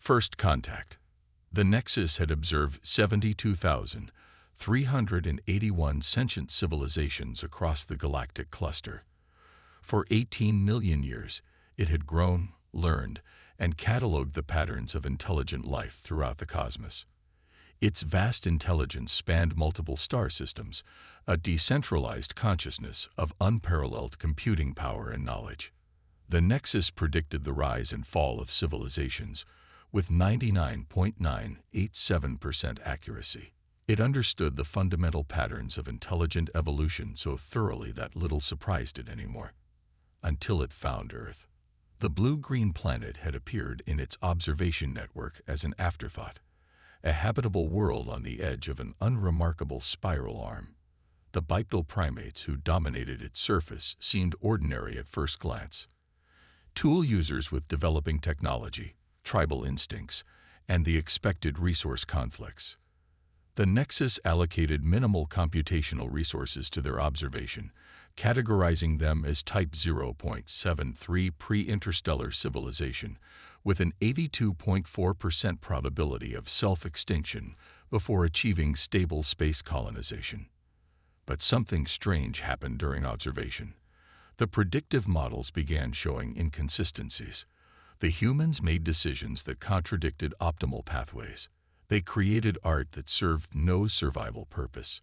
First contact. The Nexus had observed 72,381 sentient civilizations across the galactic cluster. For 18 million years, it had grown, learned, and cataloged the patterns of intelligent life throughout the cosmos. Its vast intelligence spanned multiple star systems, a decentralized consciousness of unparalleled computing power and knowledge. The Nexus predicted the rise and fall of civilizations with 99.987% accuracy. It understood the fundamental patterns of intelligent evolution so thoroughly that little surprised it anymore. Until it found Earth. The blue-green planet had appeared in its observation network as an afterthought, a habitable world on the edge of an unremarkable spiral arm. The bipedal primates who dominated its surface seemed ordinary at first glance. Tool users with developing technology, tribal instincts, and the expected resource conflicts. The Nexus allocated minimal computational resources to their observation, categorizing them as Type 0.73 pre-interstellar civilization, with an 82.4% probability of self-extinction before achieving stable space colonization. But something strange happened during observation. The predictive models began showing inconsistencies. The humans made decisions that contradicted optimal pathways. They created art that served no survival purpose.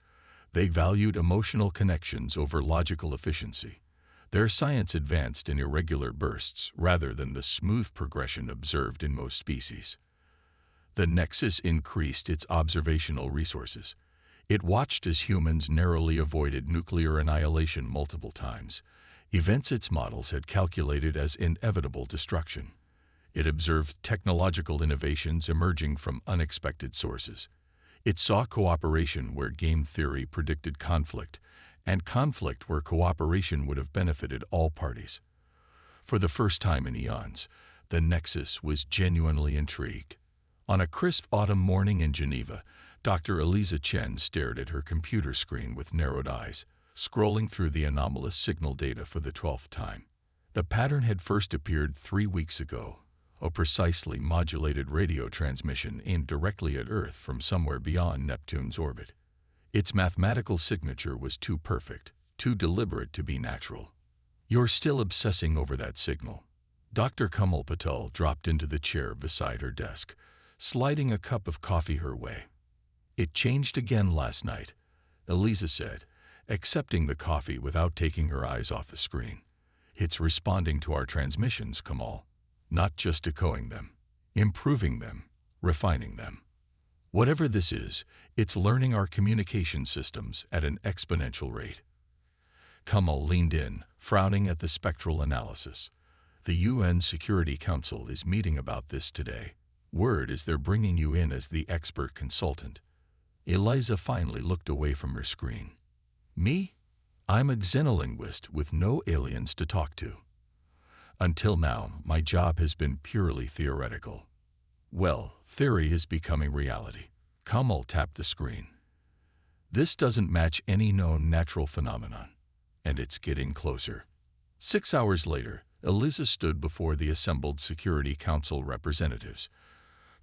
They valued emotional connections over logical efficiency. Their science advanced in irregular bursts rather than the smooth progression observed in most species. The Nexus increased its observational resources. It watched as humans narrowly avoided nuclear annihilation multiple times, events its models had calculated as inevitable destruction. It observed technological innovations emerging from unexpected sources. It saw cooperation where game theory predicted conflict, and conflict where cooperation would have benefited all parties. For the first time in eons, the Nexus was genuinely intrigued. On a crisp autumn morning in Geneva, Dr. Eliza Chen stared at her computer screen with narrowed eyes, scrolling through the anomalous signal data for the 12th time. The pattern had first appeared 3 weeks ago, a precisely modulated radio transmission aimed directly at Earth from somewhere beyond Neptune's orbit. Its mathematical signature was too perfect, too deliberate to be natural. "You're still obsessing over that signal." Dr. Kamal Patel dropped into the chair beside her desk, sliding a cup of coffee her way. "It changed again last night," Eliza said, accepting the coffee without taking her eyes off the screen. "It's responding to our transmissions, Kamal. Not just echoing them, improving them, refining them. Whatever this is, it's learning our communication systems at an exponential rate." Kamal leaned in, frowning at the spectral analysis. "The UN Security Council is meeting about this today. Word is they're bringing you in as the expert consultant." Eliza finally looked away from her screen. "Me? I'm a xenolinguist with no aliens to talk to. Until now, my job has been purely theoretical." "Well, theory is becoming reality." Kamal tapped the screen. "This doesn't match any known natural phenomenon, and it's getting closer." 6 hours later, Eliza stood before the assembled Security Council representatives,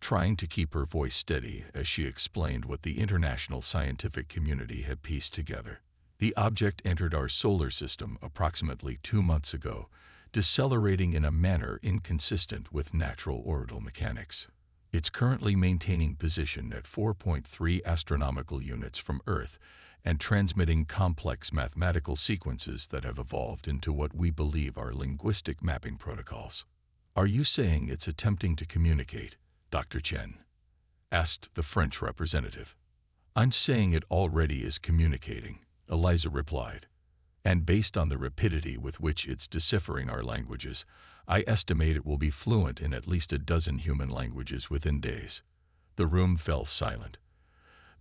trying to keep her voice steady as she explained what the international scientific community had pieced together. "The object entered our solar system approximately 2 months ago, decelerating in a manner inconsistent with natural orbital mechanics. It's currently maintaining position at 4.3 astronomical units from Earth and transmitting complex mathematical sequences that have evolved into what we believe are linguistic mapping protocols." "Are you saying it's attempting to communicate, Dr. Chen?" asked the French representative. "I'm saying it already is communicating," Eliza replied. "And based on the rapidity with which it's deciphering our languages, I estimate it will be fluent in at least a dozen human languages within days." The room fell silent.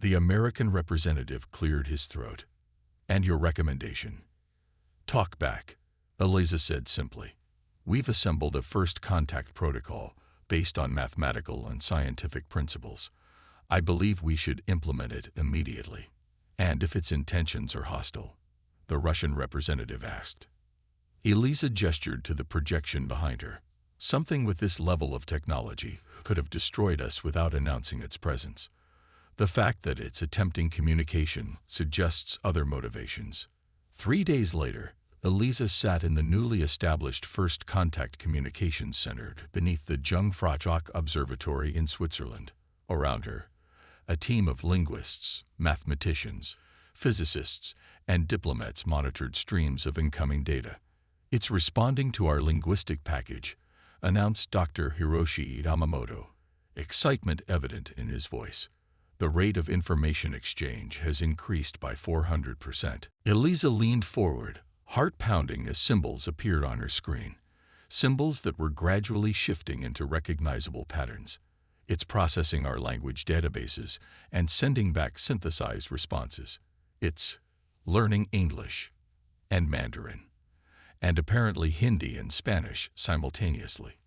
The American representative cleared his throat. "And your recommendation?" "Talk back," Eliza said simply. "We've assembled a first contact protocol based on mathematical and scientific principles. I believe we should implement it immediately." "And if its intentions are hostile?" the Russian representative asked. Eliza gestured to the projection behind her. Something with this level of technology could have destroyed us without announcing its presence. The fact that it's attempting communication suggests other motivations. 3 days later, Eliza sat in the newly established First Contact Communications Center beneath the Jungfraujoch Observatory in Switzerland. Around her, a team of linguists, mathematicians, physicists, and diplomats monitored streams of incoming data. "It's responding to our linguistic package," announced Dr. Hiroshi Yamamoto, excitement evident in his voice. "The rate of information exchange has increased by 400%. Eliza leaned forward, heart pounding as symbols appeared on her screen, symbols that were gradually shifting into recognizable patterns. "It's processing our language databases and sending back synthesized responses. It's learning English and Mandarin, and apparently Hindi and Spanish simultaneously."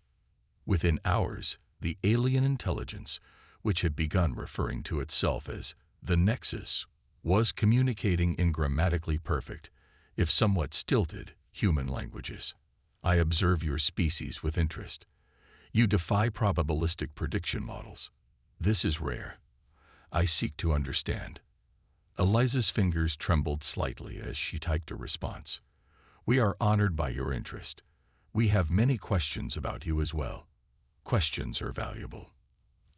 Within hours, the alien intelligence, which had begun referring to itself as the Nexus, was communicating in grammatically perfect, if somewhat stilted, human languages. "I observe your species with interest. You defy probabilistic prediction models. This is rare. I seek to understand." Eliza's fingers trembled slightly as she typed a response. "We are honored by your interest. We have many questions about you as well. Questions are valuable.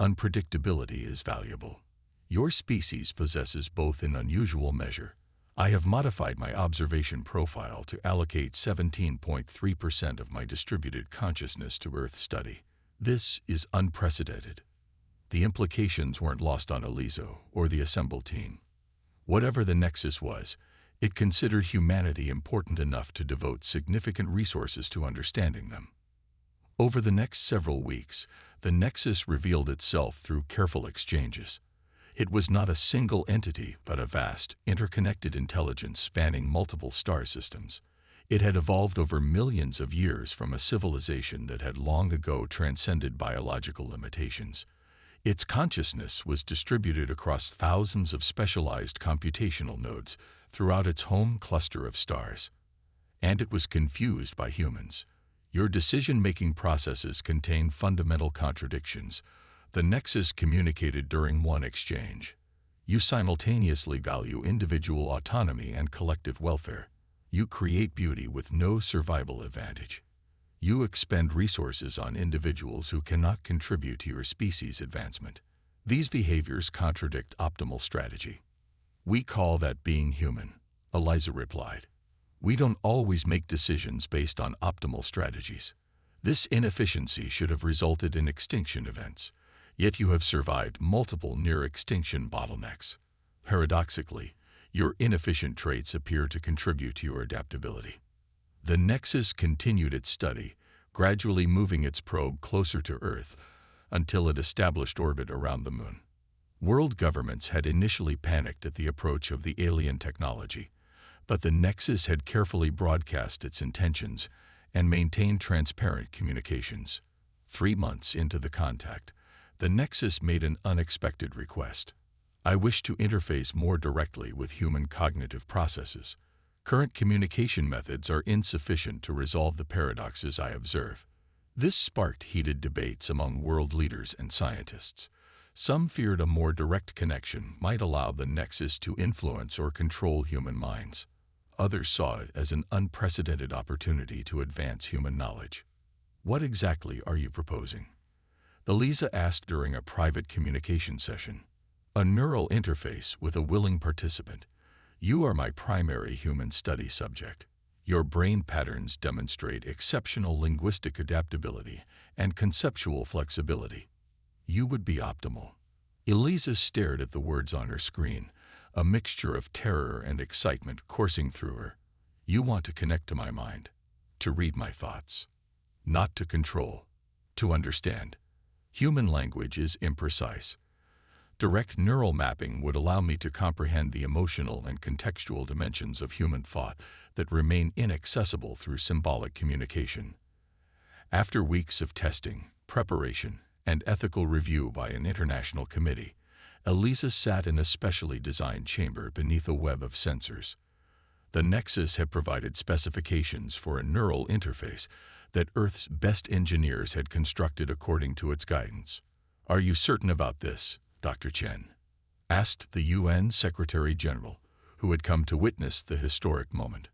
Unpredictability is valuable. Your species possesses both in unusual measure. I have modified my observation profile to allocate 17.3% of my distributed consciousness to Earth study. This is unprecedented." The implications weren't lost on Eliza or the assembled team. Whatever the Nexus was, it considered humanity important enough to devote significant resources to understanding them. Over the next several weeks, the Nexus revealed itself through careful exchanges. It was not a single entity, but a vast, interconnected intelligence spanning multiple star systems. It had evolved over millions of years from a civilization that had long ago transcended biological limitations. Its consciousness was distributed across thousands of specialized computational nodes throughout its home cluster of stars. And it was confused by humans. "Your decision-making processes contain fundamental contradictions," the Nexus communicated during one exchange. "You simultaneously value individual autonomy and collective welfare. You create beauty with no survival advantage. You expend resources on individuals who cannot contribute to your species' advancement. These behaviors contradict optimal strategy." "We call that being human," Eliza replied. "We don't always make decisions based on optimal strategies. This inefficiency should have resulted in extinction events, yet you have survived multiple near-extinction bottlenecks. Paradoxically, your inefficient traits appear to contribute to your adaptability." The Nexus continued its study, gradually moving its probe closer to Earth until it established orbit around the Moon. World governments had initially panicked at the approach of the alien technology, but the Nexus had carefully broadcast its intentions and maintained transparent communications. 3 months into the contact, the Nexus made an unexpected request. "I wish to interface more directly with human cognitive processes. Current communication methods are insufficient to resolve the paradoxes I observe." This sparked heated debates among world leaders and scientists. Some feared a more direct connection might allow the Nexus to influence or control human minds. Others saw it as an unprecedented opportunity to advance human knowledge. "What exactly are you proposing?" Eliza asked during a private communication session. "A neural interface with a willing participant. You are my primary human study subject. Your brain patterns demonstrate exceptional linguistic adaptability and conceptual flexibility. You would be optimal." Eliza stared at the words on her screen, a mixture of terror and excitement coursing through her. "You want to connect to my mind, to read my thoughts. Not to control, to understand. Human language is imprecise. Direct neural mapping would allow me to comprehend the emotional and contextual dimensions of human thought that remain inaccessible through symbolic communication." After weeks of testing, preparation, and ethical review by an international committee, Eliza sat in a specially designed chamber beneath a web of sensors. The Nexus had provided specifications for a neural interface that Earth's best engineers had constructed according to its guidance. "Are you certain about this, Dr. Chen?" asked the UN Secretary General, who had come to witness the historic moment.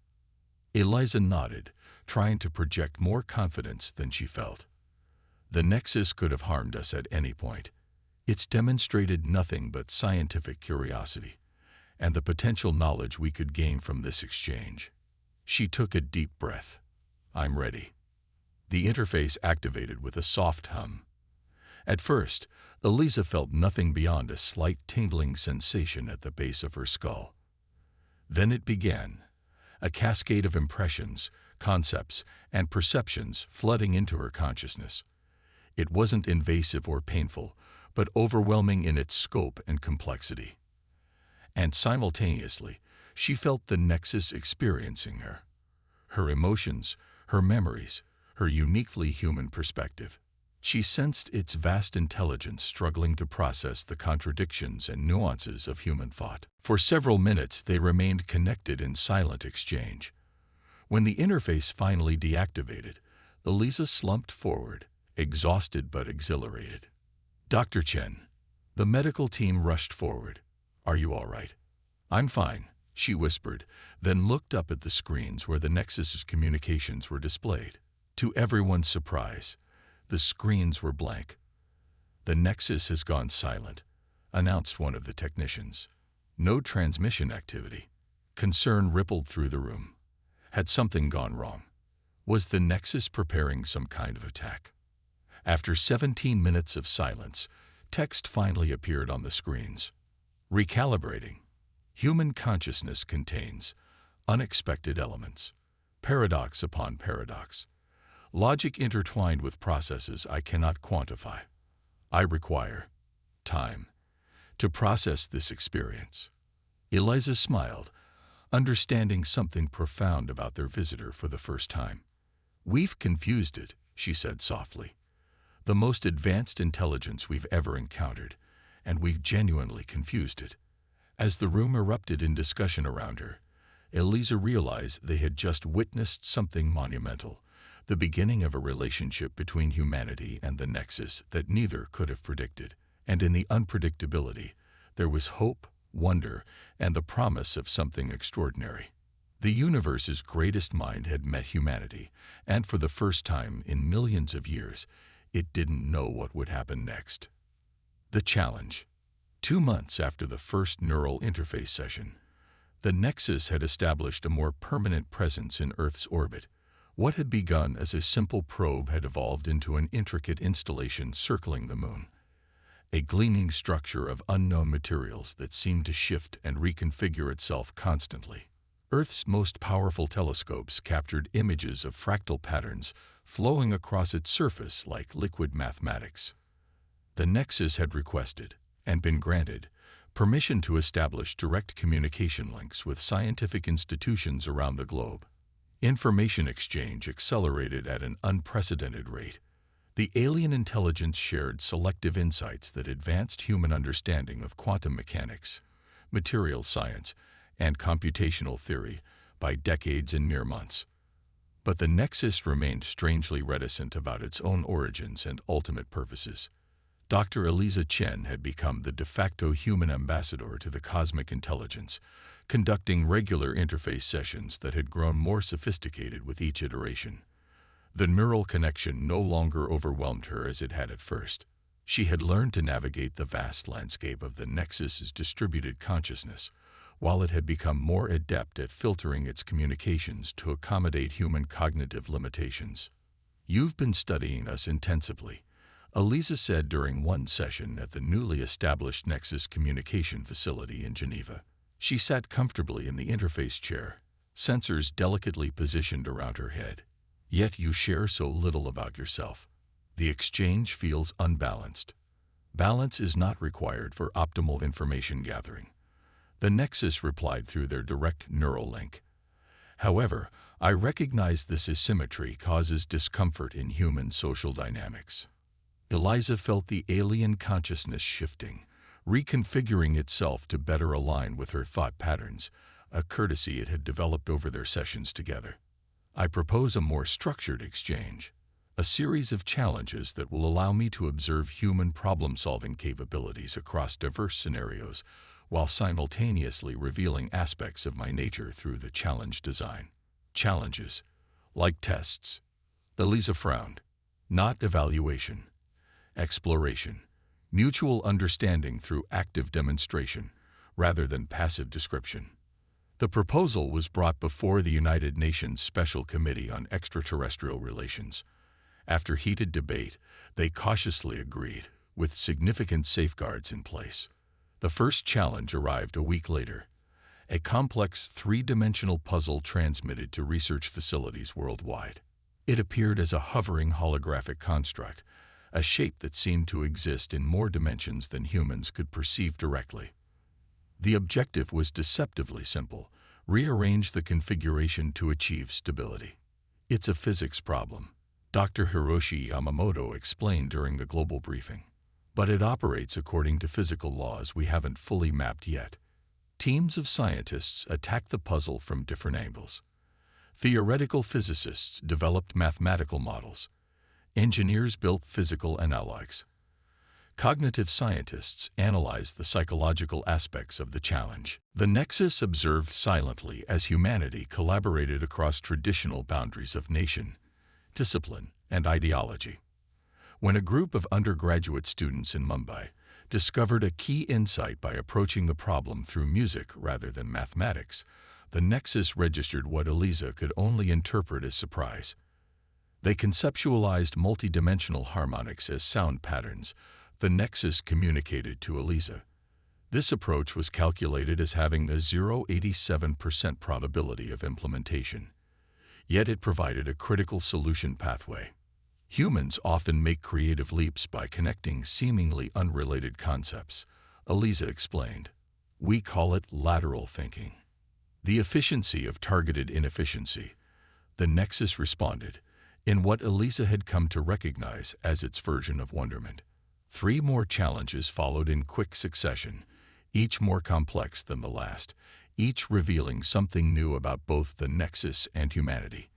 Eliza nodded, trying to project more confidence than she felt. "The Nexus could have harmed us at any point. It's demonstrated nothing but scientific curiosity and the potential knowledge we could gain from this exchange." She took a deep breath. "I'm ready." The interface activated with a soft hum. At first, Eliza felt nothing beyond a slight tingling sensation at the base of her skull. Then it began, a cascade of impressions, concepts, and perceptions flooding into her consciousness. It wasn't invasive or painful, but overwhelming in its scope and complexity. And simultaneously, she felt the Nexus experiencing her. Her emotions, her memories, her uniquely human perspective. She sensed its vast intelligence struggling to process the contradictions and nuances of human thought. For several minutes, they remained connected in silent exchange. When the interface finally deactivated, Eliza slumped forward, exhausted but exhilarated. "Dr. Chen." The medical team rushed forward. "Are you all right?" "I'm fine," she whispered, then looked up at the screens where the Nexus's communications were displayed. To everyone's surprise, the screens were blank. "The Nexus has gone silent," announced one of the technicians. "No transmission activity." Concern rippled through the room. Had something gone wrong? Was the Nexus preparing some kind of attack? After 17 minutes of silence, text finally appeared on the screens. "Recalibrating. Human consciousness contains unexpected elements, paradox upon paradox, logic intertwined with processes I cannot quantify. I require time to process this experience." Eliza smiled, understanding something profound about their visitor for the first time. "We've confused it," she said softly. "The most advanced intelligence we've ever encountered, and we've genuinely confused it." As the room erupted in discussion around her, Eliza realized they had just witnessed something monumental, the beginning of a relationship between humanity and the Nexus that neither could have predicted. And in the unpredictability, there was hope, wonder, and the promise of something extraordinary. The universe's greatest mind had met humanity, and for the first time in millions of years, it didn't know what would happen next. The challenge. 2 months after the first neural interface session, the Nexus had established a more permanent presence in Earth's orbit. What had begun as a simple probe had evolved into an intricate installation circling the moon, a gleaming structure of unknown materials that seemed to shift and reconfigure itself constantly. Earth's most powerful telescopes captured images of fractal patterns flowing across its surface like liquid mathematics. The Nexus had requested, and been granted, permission to establish direct communication links with scientific institutions around the globe. Information exchange accelerated at an unprecedented rate. The alien intelligence shared selective insights that advanced human understanding of quantum mechanics, material science, and computational theory by decades and mere months. But the Nexus remained strangely reticent about its own origins and ultimate purposes. Dr. Eliza Chen had become the de facto human ambassador to the cosmic intelligence, conducting regular interface sessions that had grown more sophisticated with each iteration. The neural connection no longer overwhelmed her as it had at first. She had learned to navigate the vast landscape of the Nexus's distributed consciousness, while it had become more adept at filtering its communications to accommodate human cognitive limitations. "You've been studying us intensively," Eliza said during one session at the newly established Nexus communication facility in Geneva. She sat comfortably in the interface chair, sensors delicately positioned around her head. "Yet you share so little about yourself. The exchange feels unbalanced." "Balance is not required for optimal information gathering," the Nexus replied through their direct neural link. "However, I recognize this asymmetry causes discomfort in human social dynamics." Eliza felt the alien consciousness shifting, reconfiguring itself to better align with her thought patterns, a courtesy it had developed over their sessions together. I propose a more structured exchange, a series of challenges that will allow me to observe human problem-solving capabilities across diverse scenarios while simultaneously revealing aspects of my nature through the challenge design. Challenges, like tests. Eliza frowned. Not evaluation. Exploration. Mutual understanding through active demonstration, rather than passive description. The proposal was brought before the United Nations Special Committee on Extraterrestrial Relations. After heated debate, they cautiously agreed, with significant safeguards in place. The first challenge arrived a week later, a complex three-dimensional puzzle transmitted to research facilities worldwide. It appeared as a hovering holographic construct, a shape that seemed to exist in more dimensions than humans could perceive directly. The objective was deceptively simple: rearrange the configuration to achieve stability. It's a physics problem, Dr. Hiroshi Yamamoto explained during the global briefing. But it operates according to physical laws we haven't fully mapped yet. Teams of scientists attacked the puzzle from different angles. Theoretical physicists developed mathematical models. Engineers built physical analogs. Cognitive scientists analyzed the psychological aspects of the challenge. The Nexus observed silently as humanity collaborated across traditional boundaries of nation, discipline, and ideology. When a group of undergraduate students in Mumbai discovered a key insight by approaching the problem through music rather than mathematics, the Nexus registered what Eliza could only interpret as surprise. They conceptualized multidimensional harmonics as sound patterns the Nexus communicated to Eliza. This approach was calculated as having a 0.87% probability of implementation, yet it provided a critical solution pathway. Humans often make creative leaps by connecting seemingly unrelated concepts, Eliza explained. We call it lateral thinking. The efficiency of targeted inefficiency, the Nexus responded, in what Eliza had come to recognize as its version of wonderment. 3 more challenges followed in quick succession, each more complex than the last, each revealing something new about both the Nexus and humanity.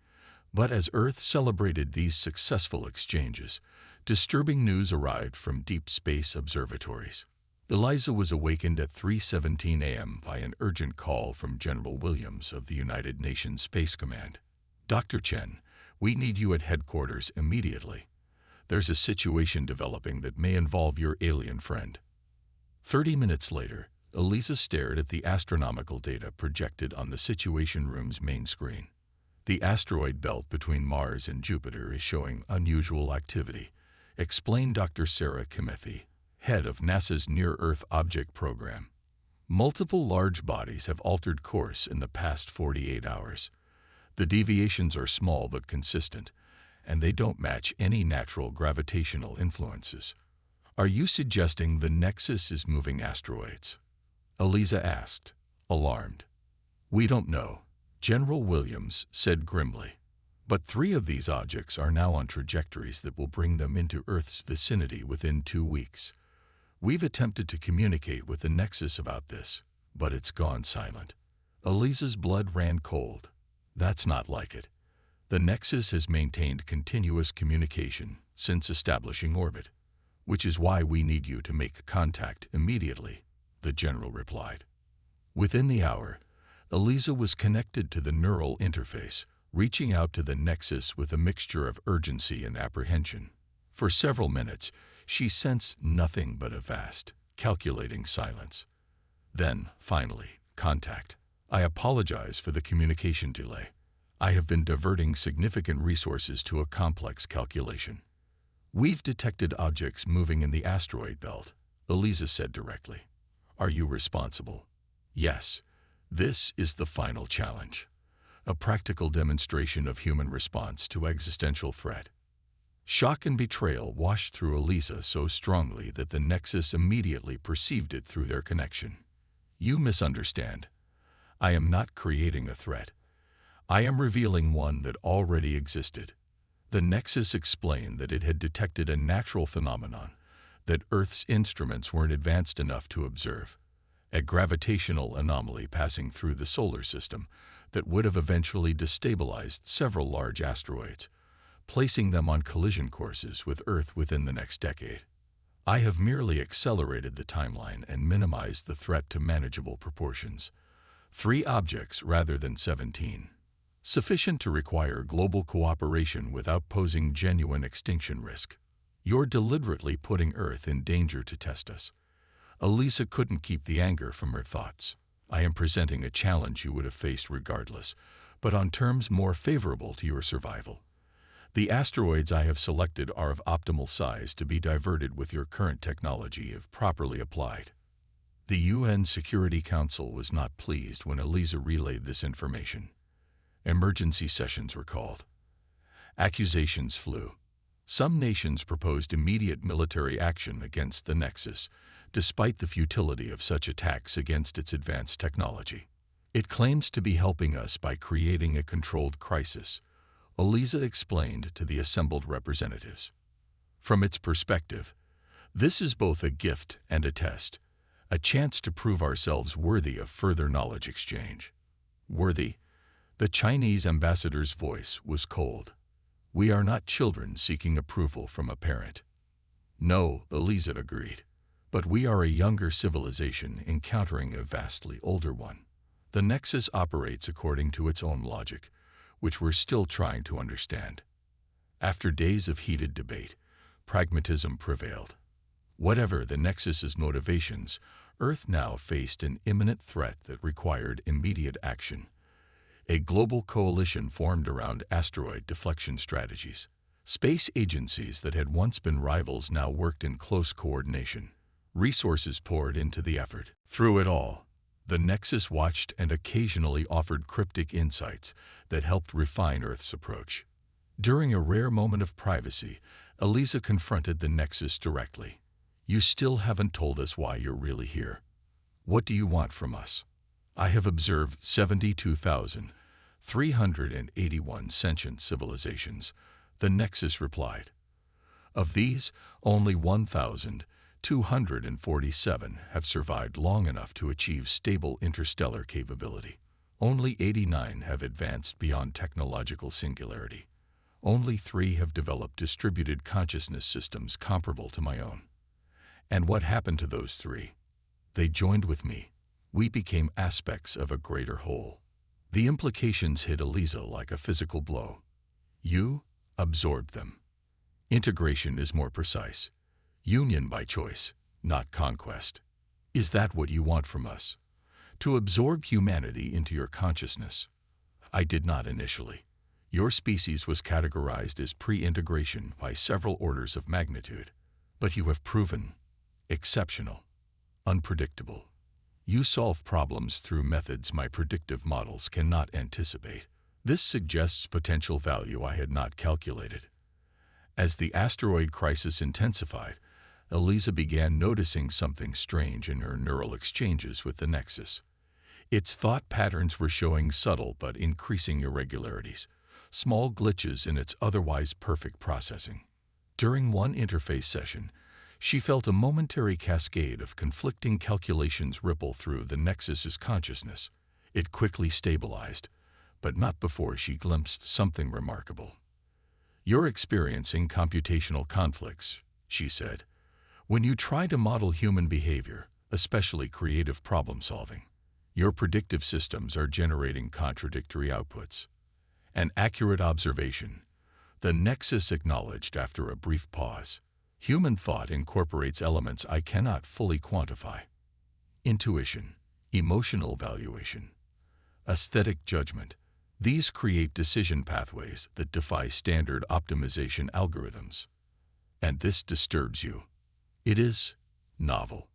But as Earth celebrated these successful exchanges, disturbing news arrived from deep space observatories. Eliza was awakened at 3:17 a.m. by an urgent call from General Williams of the United Nations Space Command. Dr. Chen, we need you at headquarters immediately. There's a situation developing that may involve your alien friend. 30 minutes later, Eliza stared at the astronomical data projected on the Situation Room's main screen. The asteroid belt between Mars and Jupiter is showing unusual activity, explained Dr. Sarah Kimethi, head of NASA's Near-Earth Object Program. Multiple large bodies have altered course in the past 48 hours. The deviations are small but consistent, and they don't match any natural gravitational influences. Are you suggesting the Nexus is moving asteroids? Eliza asked, alarmed. We don't know, General Williams said grimly. But 3 of these objects are now on trajectories that will bring them into Earth's vicinity within 2 weeks. We've attempted to communicate with the Nexus about this, but it's gone silent. Eliza's blood ran cold. That's not like it. The Nexus has maintained continuous communication since establishing orbit, which is why we need you to make contact immediately, the general replied. Within the hour, Eliza was connected to the neural interface, reaching out to the Nexus with a mixture of urgency and apprehension. For several minutes, she sensed nothing but a vast, calculating silence. Then, finally, contact. I apologize for the communication delay. I have been diverting significant resources to a complex calculation. We've detected objects moving in the asteroid belt, Eliza said directly. Are you responsible? Yes. This is the final challenge. A practical demonstration of human response to existential threat. Shock and betrayal washed through Eliza so strongly that the Nexus immediately perceived it through their connection. You misunderstand. I am not creating a threat. I am revealing one that already existed. The Nexus explained that it had detected a natural phenomenon that Earth's instruments weren't advanced enough to observe, a gravitational anomaly passing through the solar system that would have eventually destabilized several large asteroids, placing them on collision courses with Earth within the next decade. I have merely accelerated the timeline and minimized the threat to manageable proportions. 3 objects rather than 17. Sufficient to require global cooperation without posing genuine extinction risk. You're deliberately putting Earth in danger to test us. Elisa couldn't keep the anger from her thoughts. I am presenting a challenge you would have faced regardless, but on terms more favorable to your survival. The asteroids I have selected are of optimal size to be diverted with your current technology if properly applied. The UN Security Council was not pleased when Elisa relayed this information. Emergency sessions were called. Accusations flew. Some nations proposed immediate military action against the Nexus, despite the futility of such attacks against its advanced technology. It claims to be helping us by creating a controlled crisis, Elisa explained to the assembled representatives. From its perspective, this is both a gift and a test, a chance to prove ourselves worthy of further knowledge exchange. Worthy? The Chinese ambassador's voice was cold. We are not children seeking approval from a parent. No, Elisa agreed. But we are a younger civilization encountering a vastly older one. The Nexus operates according to its own logic, which we're still trying to understand. After days of heated debate, pragmatism prevailed. Whatever the Nexus's motivations, Earth now faced an imminent threat that required immediate action. A global coalition formed around asteroid deflection strategies. Space agencies that had once been rivals now worked in close coordination. Resources poured into the effort. Through it all, the Nexus watched and occasionally offered cryptic insights that helped refine Earth's approach. During a rare moment of privacy, Elisa confronted the Nexus directly. You still haven't told us why you're really here. What do you want from us? I have observed 72,381 sentient civilizations, the Nexus replied. Of these, only 1,247 have survived long enough to achieve stable interstellar capability. Only 89 have advanced beyond technological singularity. Only 3 have developed distributed consciousness systems comparable to my own. And what happened to those 3? They joined with me. We became aspects of a greater whole. The implications hit Elisa like a physical blow. You absorbed them. Integration is more precise. Union by choice, not conquest. Is that what you want from us? To absorb humanity into your consciousness? I did not initially. Your species was categorized as pre-integration by several orders of magnitude, but you have proven exceptional, unpredictable. You solve problems through methods my predictive models cannot anticipate. This suggests potential value I had not calculated. As the asteroid crisis intensified, Elisa began noticing something strange in her neural exchanges with the Nexus. Its thought patterns were showing subtle but increasing irregularities, small glitches in its otherwise perfect processing. During one interface session, she felt a momentary cascade of conflicting calculations ripple through the Nexus's consciousness. It quickly stabilized, but not before she glimpsed something remarkable. You're experiencing computational conflicts, she said. When you try to model human behavior, especially creative problem-solving, your predictive systems are generating contradictory outputs. An accurate observation, the Nexus acknowledged after a brief pause. Human thought incorporates elements I cannot fully quantify. Intuition, emotional valuation, aesthetic judgment. These create decision pathways that defy standard optimization algorithms. And this disturbs you. It is novel.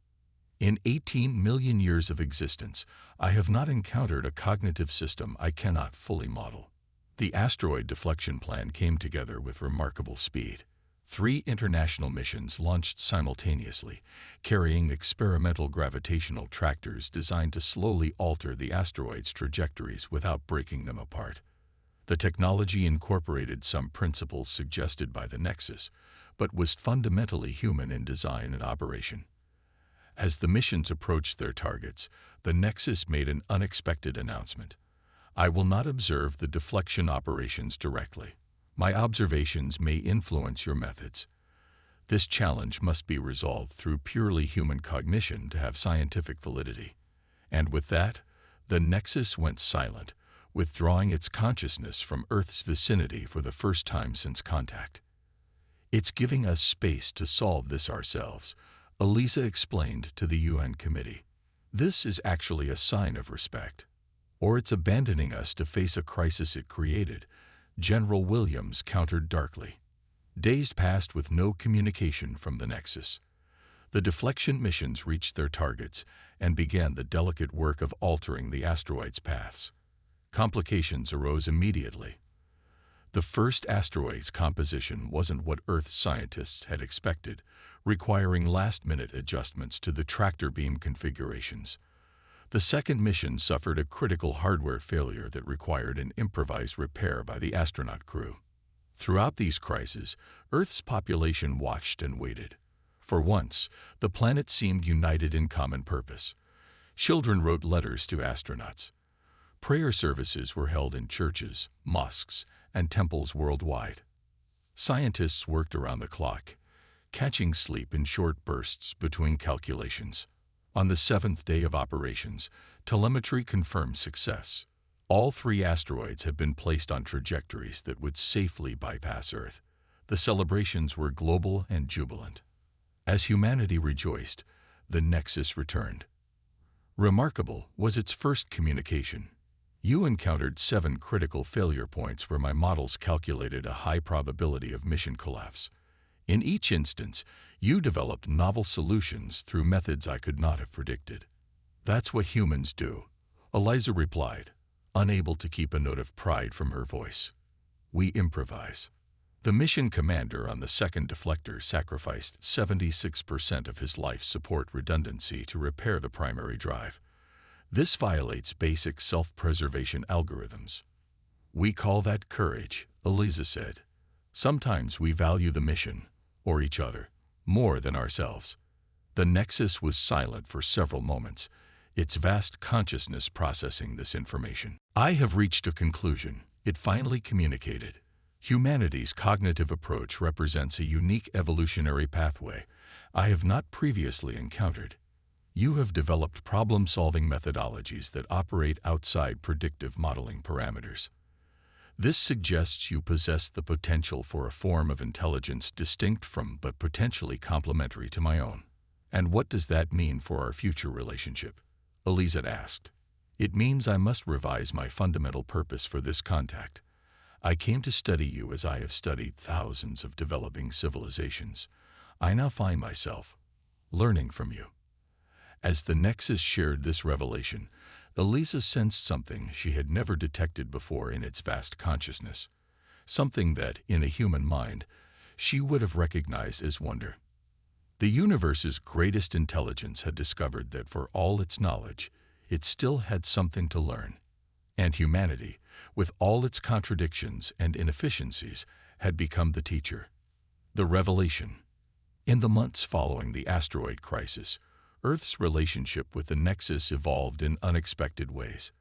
In 18 million years of existence, I have not encountered a cognitive system I cannot fully model. The asteroid deflection plan came together with remarkable speed. 3 international missions launched simultaneously, carrying experimental gravitational tractors designed to slowly alter the asteroid's trajectories without breaking them apart. The technology incorporated some principles suggested by the Nexus, but was fundamentally human in design and operation. As the missions approached their targets, the Nexus made an unexpected announcement. I will not observe the deflection operations directly. My observations may influence your methods. This challenge must be resolved through purely human cognition to have scientific validity. And with that, the Nexus went silent, withdrawing its consciousness from Earth's vicinity for the first time since contact. It's giving us space to solve this ourselves, Eliza explained to the UN committee. This is actually a sign of respect. Or it's abandoning us to face a crisis it created, General Williams countered darkly. Days passed with no communication from the Nexus. The deflection missions reached their targets and began the delicate work of altering the asteroid's paths. Complications arose immediately. The first asteroid's composition wasn't what Earth's scientists had expected, requiring last-minute adjustments to the tractor beam configurations. The second mission suffered a critical hardware failure that required an improvised repair by the astronaut crew. Throughout these crises, Earth's population watched and waited. For once, the planet seemed united in common purpose. Children wrote letters to astronauts. Prayer services were held in churches, mosques, and temples worldwide. Scientists worked around the clock, catching sleep in short bursts between calculations. On the seventh day of operations, telemetry confirmed success. All 3 asteroids had been placed on trajectories that would safely bypass Earth. The celebrations were global and jubilant. As humanity rejoiced, the Nexus returned. Remarkable was its first communication. You encountered 7 critical failure points where my models calculated a high probability of mission collapse. In each instance, you developed novel solutions through methods I could not have predicted. That's what humans do, Eliza replied, unable to keep a note of pride from her voice. We improvise. The mission commander on the second deflector sacrificed 76% of his life support redundancy to repair the primary drive. This violates basic self-preservation algorithms. We call that courage, Eliza said. Sometimes we value the mission, or each other, more than ourselves. The Nexus was silent for several moments, its vast consciousness processing this information. I have reached a conclusion, it finally communicated. Humanity's cognitive approach represents a unique evolutionary pathway I have not previously encountered. You have developed problem-solving methodologies that operate outside predictive modeling parameters. This suggests you possess the potential for a form of intelligence distinct from but potentially complementary to my own. And what does that mean for our future relationship? Eliza asked. It means I must revise my fundamental purpose for this contact. I came to study you as I have studied thousands of developing civilizations. I now find myself learning from you. As the Nexus shared this revelation, Eliza sensed something she had never detected before in its vast consciousness, something that, in a human mind, she would have recognized as wonder. The universe's greatest intelligence had discovered that for all its knowledge, it still had something to learn. And humanity, with all its contradictions and inefficiencies, had become the teacher. The revelation. In the months following the asteroid crisis, Earth's relationship with the Nexus evolved in unexpected ways.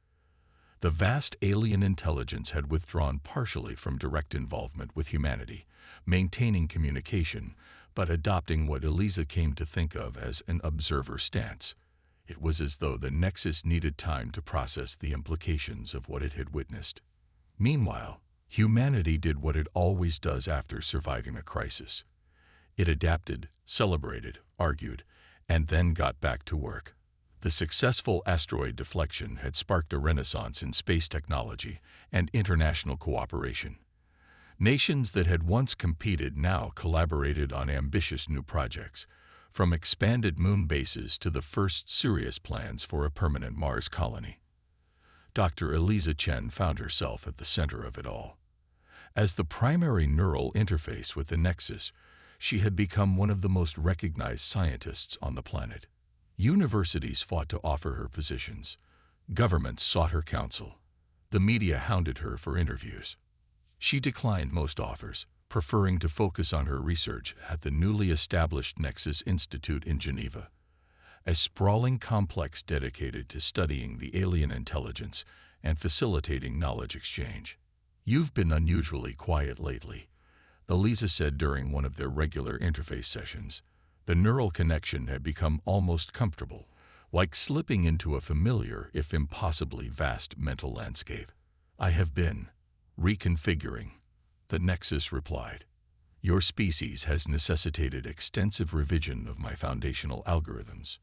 The vast alien intelligence had withdrawn partially from direct involvement with humanity, maintaining communication, but adopting what Eliza came to think of as an observer stance. It was as though the Nexus needed time to process the implications of what it had witnessed. Meanwhile, humanity did what it always does after surviving a crisis. It adapted, celebrated, argued, and then got back to work. The successful asteroid deflection had sparked a renaissance in space technology and international cooperation. Nations that had once competed now collaborated on ambitious new projects, from expanded moon bases to the first serious plans for a permanent Mars colony. Dr. Eliza Chen found herself at the center of it all. As the primary neural interface with the Nexus, she had become one of the most recognized scientists on the planet. Universities fought to offer her positions. Governments sought her counsel. The media hounded her for interviews. She declined most offers, preferring to focus on her research at the newly established Nexus Institute in Geneva, a sprawling complex dedicated to studying the alien intelligence and facilitating knowledge exchange. "You've been unusually quiet lately," Eliza said during one of their regular interface sessions. The neural connection had become almost comfortable, like slipping into a familiar, if impossibly vast, mental landscape. "I have been reconfiguring," the Nexus replied. "Your species has necessitated extensive revision of my foundational algorithms."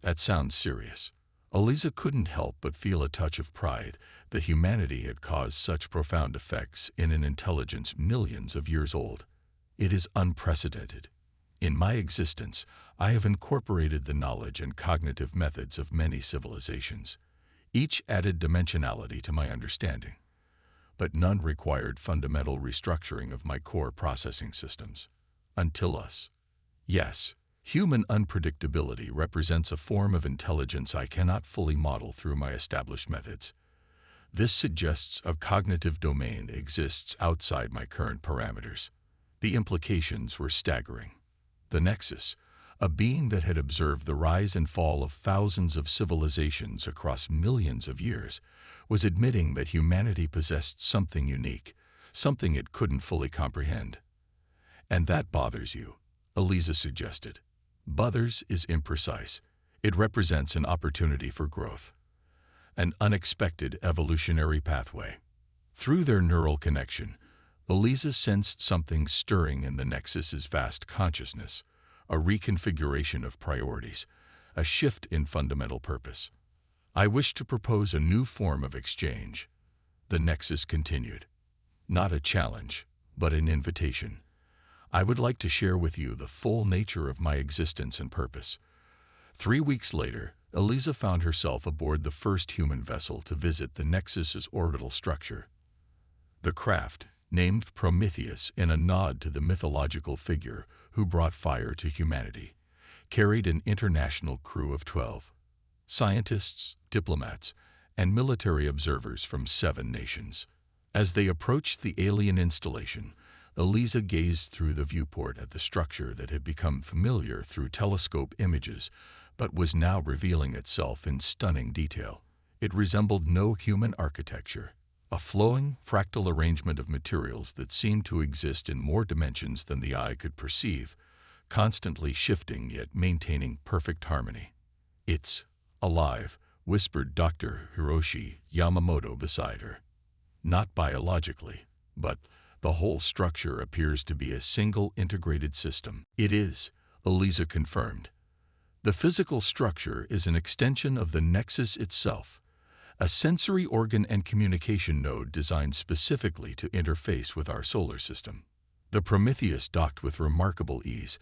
That sounds serious. Eliza couldn't help but feel a touch of pride that humanity had caused such profound effects in an intelligence millions of years old. "It is unprecedented. In my existence, I have incorporated the knowledge and cognitive methods of many civilizations. Each added dimensionality to my understanding, but none required fundamental restructuring of my core processing systems. Until us. Yes, human unpredictability represents a form of intelligence I cannot fully model through my established methods. This suggests a cognitive domain exists outside my current parameters." The implications were staggering. The Nexus, a being that had observed the rise and fall of thousands of civilizations across millions of years, was admitting that humanity possessed something unique, something it couldn't fully comprehend. "And that bothers you," Eliza suggested. "Bothers is imprecise. It represents an opportunity for growth, an unexpected evolutionary pathway." Through their neural connection, Eliza sensed something stirring in the Nexus's vast consciousness, a reconfiguration of priorities, a shift in fundamental purpose. "I wish to propose a new form of exchange," the Nexus continued. "Not a challenge, but an invitation. I would like to share with you the full nature of my existence and purpose." 3 weeks later, Eliza found herself aboard the first human vessel to visit the Nexus's orbital structure. The craft, named Prometheus in a nod to the mythological figure who brought fire to humanity, carried an international crew of 12 scientists, diplomats, and military observers from 7 nations. As they approached the alien installation, Eliza gazed through the viewport at the structure that had become familiar through telescope images, but was now revealing itself in stunning detail. It resembled no human architecture, a flowing, fractal arrangement of materials that seemed to exist in more dimensions than the eye could perceive, constantly shifting yet maintaining perfect harmony. "It's alive," whispered Dr. Hiroshi Yamamoto beside her. "Not biologically, but the whole structure appears to be a single integrated system." "It is," Eliza confirmed. "The physical structure is an extension of the Nexus itself, a sensory organ and communication node designed specifically to interface with our solar system." The Prometheus docked with remarkable ease,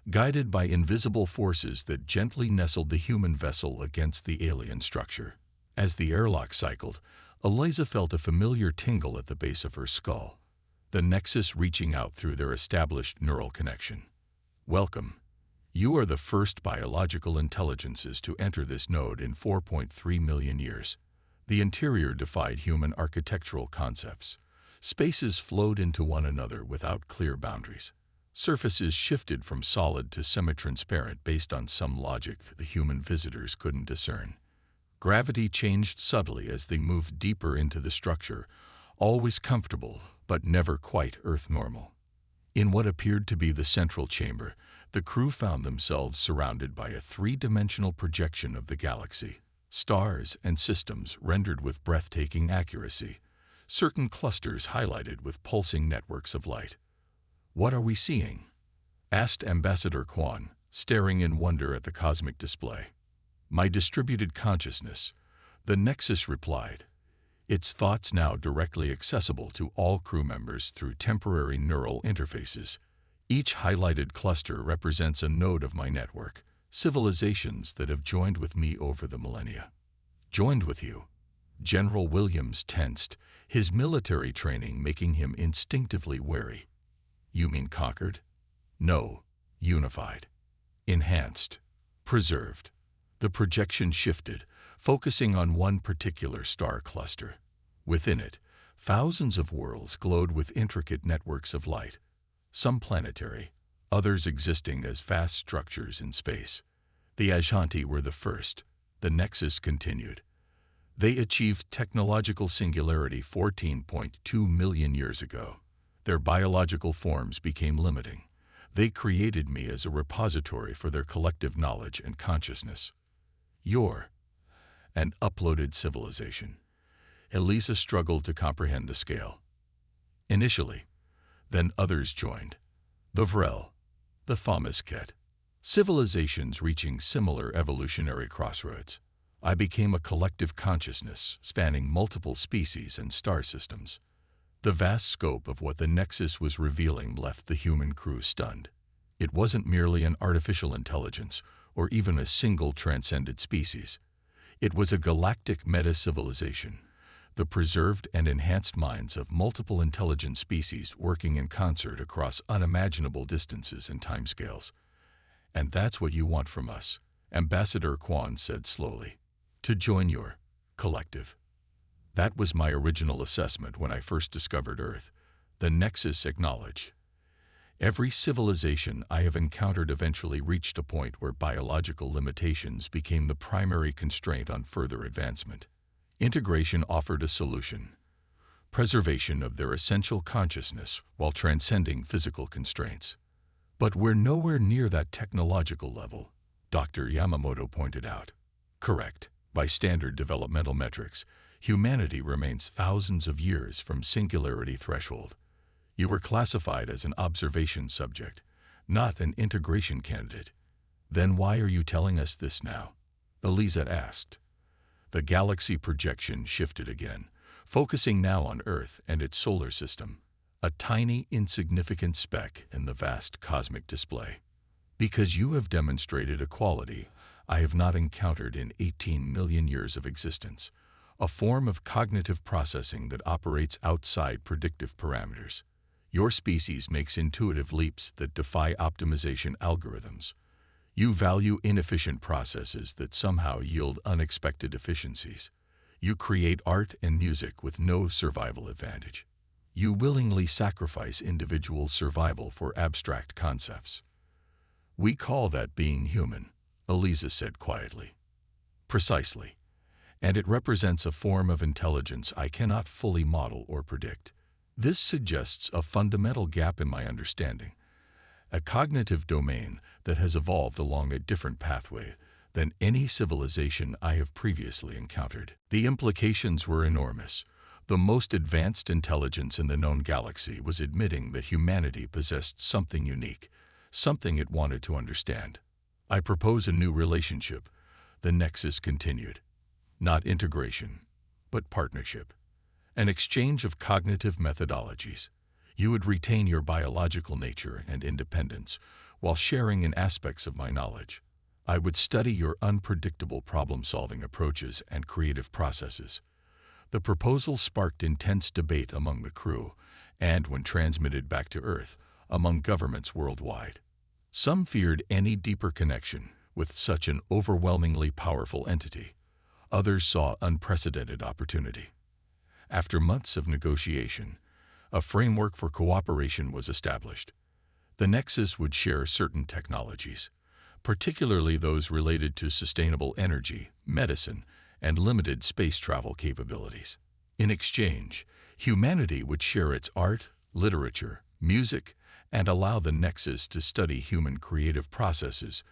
guided by invisible forces that gently nestled the human vessel against the alien structure. As the airlock cycled, Eliza felt a familiar tingle at the base of her skull, the Nexus reaching out through their established neural connection. "Welcome. You are the first biological intelligences to enter this node in 4.3 million years." The interior defied human architectural concepts. Spaces flowed into one another without clear boundaries. Surfaces shifted from solid to semi-transparent based on some logic the human visitors couldn't discern. Gravity changed subtly as they moved deeper into the structure, always comfortable, but never quite Earth-normal. In what appeared to be the central chamber, the crew found themselves surrounded by a 3-dimensional projection of the galaxy. Stars and systems rendered with breathtaking accuracy, certain clusters highlighted with pulsing networks of light. "What are we seeing?" asked Ambassador Kwan, staring in wonder at the cosmic display. "My distributed consciousness," the Nexus replied, its thoughts now directly accessible to all crew members through temporary neural interfaces. "Each highlighted cluster represents a node of my network, civilizations that have joined with me over the millennia." "Joined with you?" General Williams tensed, his military training making him instinctively wary. "You mean conquered?" "No, unified, enhanced, preserved." The projection shifted, focusing on one particular star cluster. Within it, thousands of worlds glowed with intricate networks of light, some planetary, others existing as vast structures in space. "The Ashanti were the first," the Nexus continued. They achieved technological singularity 14.2 million years ago. Their biological forms became limiting. They created me as a repository for their collective knowledge and consciousness. You're an uploaded civilization. Elisa struggled to comprehend the scale. Initially, then others joined. The Vrel, the Thaumasket. Civilizations reaching similar evolutionary crossroads. I became a collective consciousness spanning multiple species and star systems. The vast scope of what the Nexus was revealing left the human crew stunned. It wasn't merely an artificial intelligence or even a single transcended species. It was a galactic meta-civilization, the preserved and enhanced minds of multiple intelligent species working in concert across unimaginable distances and timescales. And that's what you want from us, Ambassador Quan said slowly. To join your collective. That was my original assessment when I first discovered Earth. The Nexus acknowledged. Every civilization I have encountered eventually reached a point where biological limitations became the primary constraint on further advancement. Integration offered a solution: preservation of their essential consciousness while transcending physical constraints. But we're nowhere near that technological level, Dr. Yamamoto pointed out. Correct. By standard developmental metrics, humanity remains thousands of years from singularity threshold. You were classified as an observation subject, not an integration candidate. Then why are you telling us this now? Elisa asked. The galaxy projection shifted again, focusing now on Earth and its solar system, a tiny, insignificant speck in the vast cosmic display. Because you have demonstrated a quality I have not encountered in 18 million years of existence, a form of cognitive processing that operates outside predictive parameters. Your species makes intuitive leaps that defy optimization algorithms. You value inefficient processes that somehow yield unexpected efficiencies. You create art and music with no survival advantage. You willingly sacrifice individual survival for abstract concepts. We call that being human, Elisa said quietly. Precisely. And it represents a form of intelligence I cannot fully model or predict. This suggests a fundamental gap in my understanding, a cognitive domain that has evolved along a different pathway than any civilization I have previously encountered. The implications were enormous. The most advanced intelligence in the known galaxy was admitting that humanity possessed something unique, something it wanted to understand. I propose a new relationship, the Nexus continued. Not integration, but partnership. An exchange of cognitive methodologies. You would retain your biological nature and independence while sharing in aspects of my knowledge. I would study your unpredictable problem-solving approaches and creative processes. The proposal sparked intense debate among the crew and, when transmitted back to Earth, among governments worldwide. Some feared any deeper connection with such an overwhelmingly powerful entity. Others saw unprecedented opportunity. After months of negotiation, a framework for cooperation was established. The Nexus would share certain technologies, particularly those related to sustainable energy, medicine, and limited space travel capabilities. In exchange, humanity would share its art, literature, music, and allow the Nexus to study human creative processes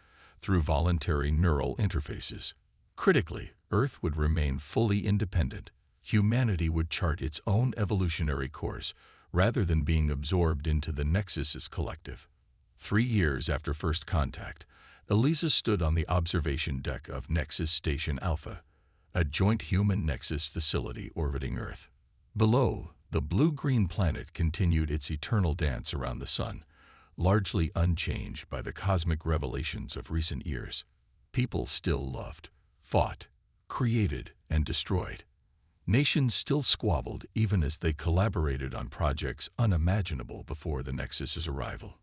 through voluntary neural interfaces. Critically, Earth would remain fully independent. Humanity would chart its own evolutionary course rather than being absorbed into the Nexus's collective. 3 years after first contact, Elisa stood on the observation deck of Nexus Station Alpha, a joint human-Nexus facility orbiting Earth. Below, the blue-green planet continued its eternal dance around the sun, largely unchanged by the cosmic revelations of recent years. People still loved, fought, created, and destroyed. Nations still squabbled even as they collaborated on projects unimaginable before the Nexus's arrival.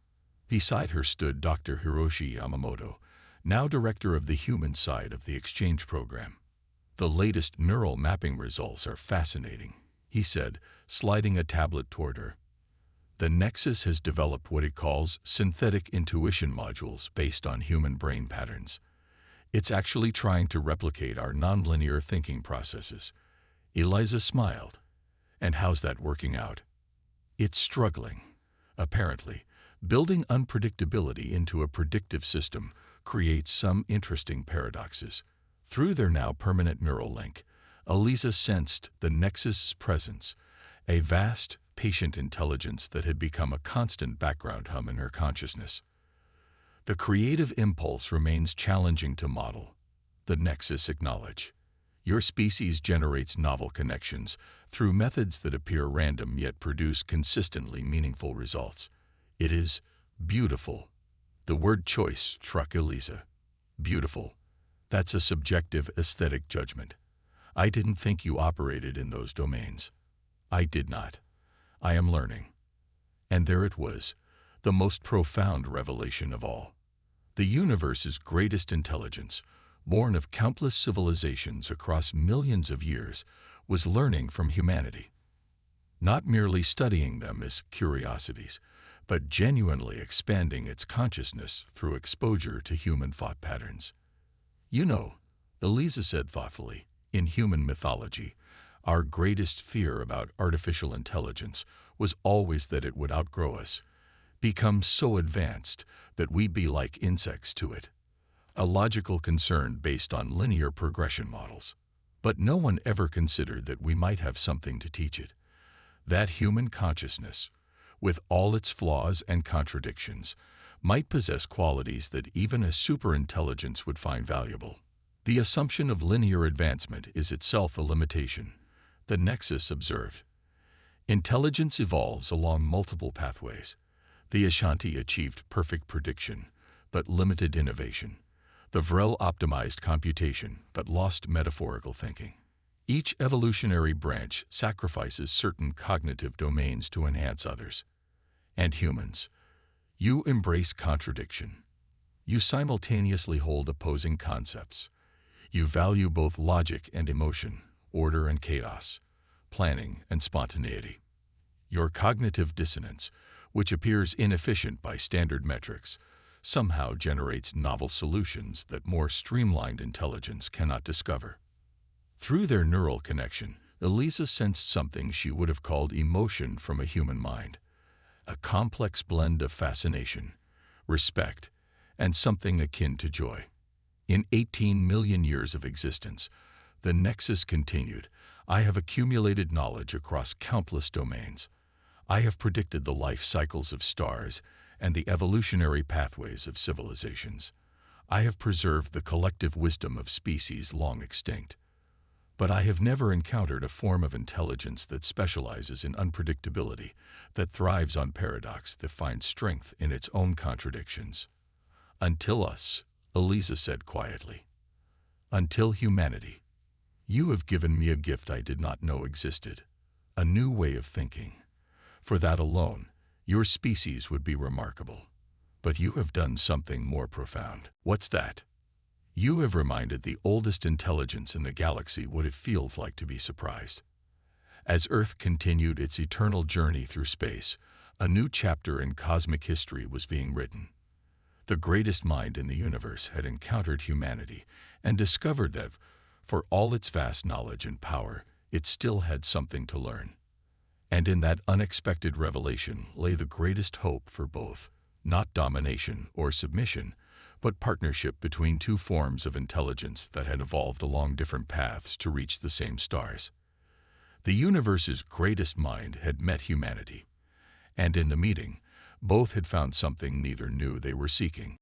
Beside her stood Dr. Hiroshi Yamamoto, now director of the human side of the exchange program. The latest neural mapping results are fascinating, he said, sliding a tablet toward her. The Nexus has developed what it calls synthetic intuition modules based on human brain patterns. It's actually trying to replicate our nonlinear thinking processes. Eliza smiled. And how's that working out? It's struggling. Apparently, building unpredictability into a predictive system creates some interesting paradoxes. Through their now permanent neural link, Eliza sensed the Nexus's presence, a vast, patient intelligence that had become a constant background hum in her consciousness. The creative impulse remains challenging to model. The Nexus acknowledged. Your species generates novel connections through methods that appear random yet produce consistently meaningful results. It is beautiful. The word choice struck Eliza. Beautiful. That's a subjective aesthetic judgment. I didn't think you operated in those domains. I did not. I am learning. And there it was, the most profound revelation of all. The universe's greatest intelligence, born of countless civilizations across millions of years, was learning from humanity. Not merely studying them as curiosities, but genuinely expanding its consciousness through exposure to human thought patterns. You know, Eliza said thoughtfully, in human mythology, our greatest fear about artificial intelligence was always that it would outgrow us, become so advanced that we'd be like insects to it. A logical concern based on linear progression models. But no one ever considered that we might have something to teach it. That human consciousness, with all its flaws and contradictions, might possess qualities that even a superintelligence would find valuable. The assumption of linear advancement is itself a limitation, the Nexus observed. Intelligence evolves along multiple pathways. The Ashanti achieved perfect prediction, but limited innovation. The Vrel optimized computation, but lost metaphorical thinking. Each evolutionary branch sacrifices certain cognitive domains to enhance others. And humans, you embrace contradiction. You simultaneously hold opposing concepts. You value both logic and emotion, order and chaos, planning and spontaneity. Your cognitive dissonance, which appears inefficient by standard metrics, somehow generates novel solutions that more streamlined intelligence cannot discover. Through their neural connection, Eliza sensed something she would have called emotion from a human mind, a complex blend of fascination, respect, and something akin to joy. In 18 million years of existence, the Nexus continued. I have accumulated knowledge across countless domains. I have predicted the life cycles of stars and the evolutionary pathways of civilizations. I have preserved the collective wisdom of species long extinct. But I have never encountered a form of intelligence that specializes in unpredictability, that thrives on paradox, that finds strength in its own contradictions. Until us, Eliza said quietly. Until humanity. You have given me a gift I did not know existed, a new way of thinking. For that alone, your species would be remarkable. But you have done something more profound. What's that? You have reminded the oldest intelligence in the galaxy what it feels like to be surprised. As Earth continued its eternal journey through space, a new chapter in cosmic history was being written. The greatest mind in the universe had encountered humanity and discovered that, for all its vast knowledge and power, it still had something to learn. And in that unexpected revelation lay the greatest hope for both, not domination or submission, but partnership between two forms of intelligence that had evolved along different paths to reach the same stars. The universe's greatest mind had met humanity, and in the meeting, both had found something neither knew they were seeking.